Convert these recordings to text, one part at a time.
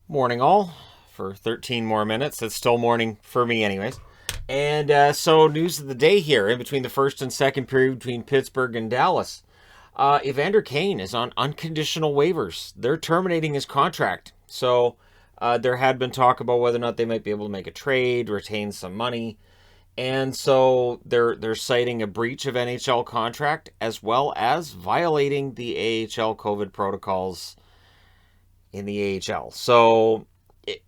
Morning, all, for 13 more minutes. It's still morning for me, anyways. And news of the day here in between the first and second period between Pittsburgh and Dallas. Evander Kane is on unconditional waivers. They're terminating his contract. So there had been talk about whether or not they might be able to make a trade, retain some money. And so they're citing a breach of NHL contract as well as violating the AHL COVID protocols in the AHL. So it,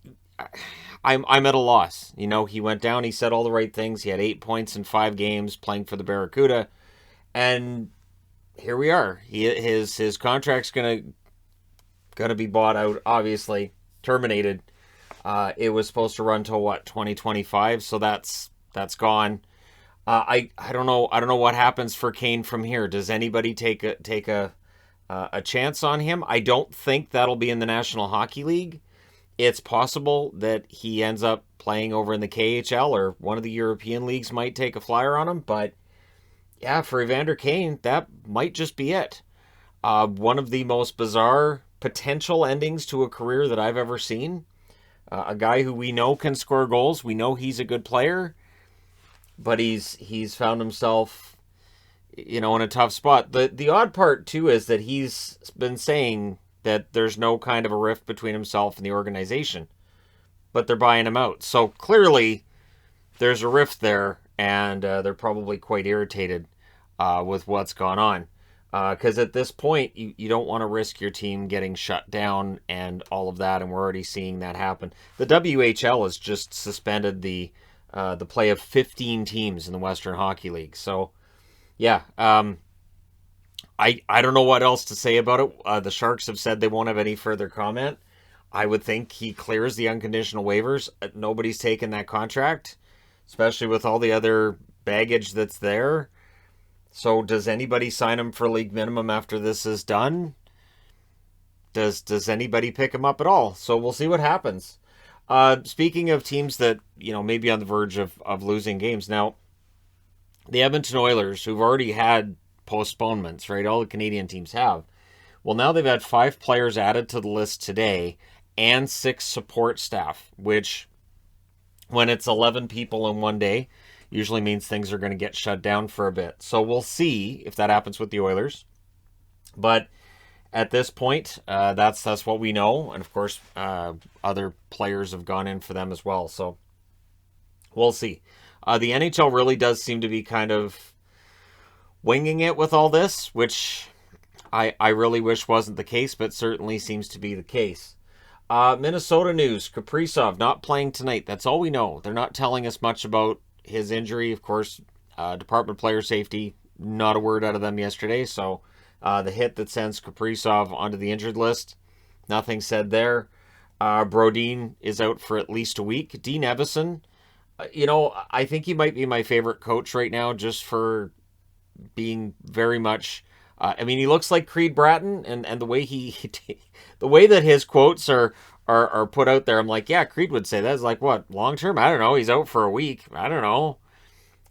I'm at a loss. You know, he went down. He said all the right things. He had 8 points in 5 games playing for the Barracuda, and here we are. His contract's gonna be bought out. Obviously, terminated. It was supposed to run till what 2025. So that's gone. I don't know. I don't know what happens for Kane from here. Does anybody take a chance on him? I don't think that'll be in the National Hockey League. It's possible that he ends up playing over in the KHL or one of the European leagues might take a flyer on him. But yeah, for Evander Kane, that might just be it. One of the most bizarre potential endings to a career that I've ever seen. A guy who we know can score goals. We know he's a good player, but he's found himself, in a tough spot. The odd part too is that he's been saying that there's no kind of a rift between himself and the organization, but they're buying him out. So clearly there's a rift there, and they're probably quite irritated with what's gone on. Because at this point, you don't want to risk your team getting shut down and all of that, and we're already seeing that happen. The WHL has just suspended the play of 15 teams in the Western Hockey League. So yeah, I don't know what else to say about it. The Sharks have said they won't have any further comment. I would think he clears the unconditional waivers. Nobody's taken that contract, especially with all the other baggage that's there. So does anybody sign him for league minimum after this is done? Does anybody pick him up at all? So we'll see what happens. Speaking of teams that may be on the verge of losing games now, the Edmonton Oilers, who've already had postponements, right? All the Canadian teams have. Well, now they've had 5 players added to the list today and 6 support staff, which, when it's 11 people in one day, usually means things are going to get shut down for a bit. So we'll see if that happens with the Oilers. But at this point, that's what we know. And of course, other players have gone in for them as well. So we'll see. The NHL really does seem to be kind of winging it with all this, which I really wish wasn't the case, but certainly seems to be the case. Minnesota news. Kaprizov not playing tonight. That's all we know. They're not telling us much about his injury. Of course, Department of Player Safety, not a word out of them yesterday. So the hit that sends Kaprizov onto the injured list, nothing said there. Brodin is out for at least a week. Dean Evison, I think he might be my favorite coach right now just for being very much. He looks like Creed Bratton, and the way the way that his quotes are put out there, I'm like, yeah, Creed would say that. It's like, what, long term? I don't know. He's out for a week. I don't know.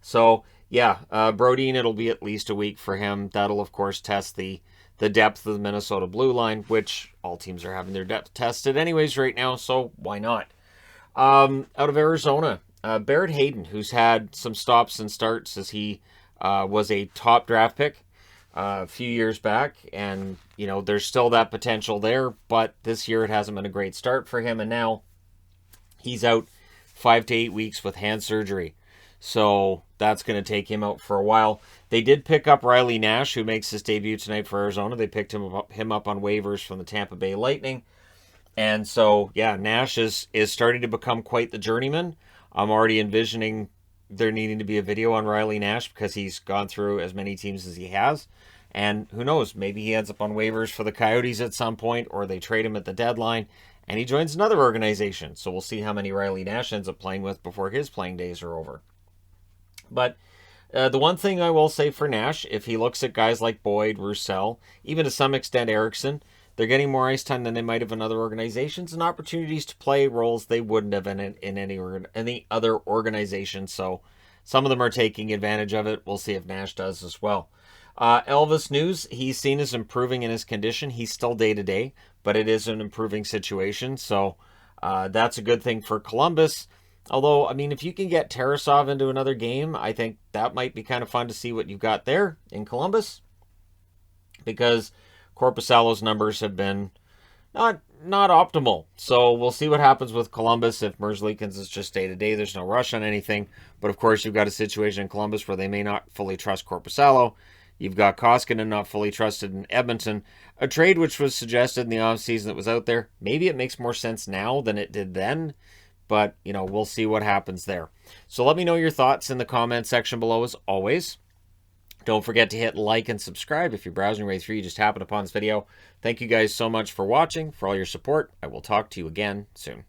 So yeah, Brodin, it'll be at least a week for him. That'll of course test the depth of the Minnesota blue line, which all teams are having their depth tested anyways right now. So why not? Out of Arizona, Barrett Hayton, who's had some stops and starts as he was a top draft pick a few years back, and there's still that potential there, but this year it hasn't been a great start for him, and now he's out 5 to 8 weeks with hand surgery, so that's going to take him out for a while. They did pick up Riley Nash, who makes his debut tonight for Arizona. They picked him up on waivers from the Tampa Bay Lightning, and so yeah, Nash is starting to become quite the journeyman. I'm already envisioning there needing to be a video on Riley Nash because he's gone through as many teams as he has. And who knows, maybe he ends up on waivers for the Coyotes at some point, or they trade him at the deadline and he joins another organization. So we'll see how many Riley Nash ends up playing with before his playing days are over. But the one thing I will say for Nash, if he looks at guys like Boyd, Roussel, even to some extent Erickson, they're getting more ice time than they might have in other organizations and opportunities to play roles they wouldn't have in any other organization. So some of them are taking advantage of it. We'll see if Nash does as well. Elvis news, he's seen as improving in his condition. He's still day to day, but it is an improving situation. So That's a good thing for Columbus. Although, I mean, if you can get Tarasov into another game, I think that might be kind of fun to see what you've got there in Columbus. Because Korpisalo's numbers have been not optimal. So we'll see what happens with Columbus if Merzlikins is just day-to-day. There's no rush on anything. But, of course, you've got a situation in Columbus where they may not fully trust Korpisalo. You've got Koskinen not fully trusted in Edmonton. A trade which was suggested in the offseason that was out there. Maybe it makes more sense now than it did then. But, we'll see what happens there. So let me know your thoughts in the comment section below as always. Don't forget to hit like and subscribe if you're browsing right through. You just happened upon this video. Thank you guys so much for watching, for all your support. I will talk to you again soon.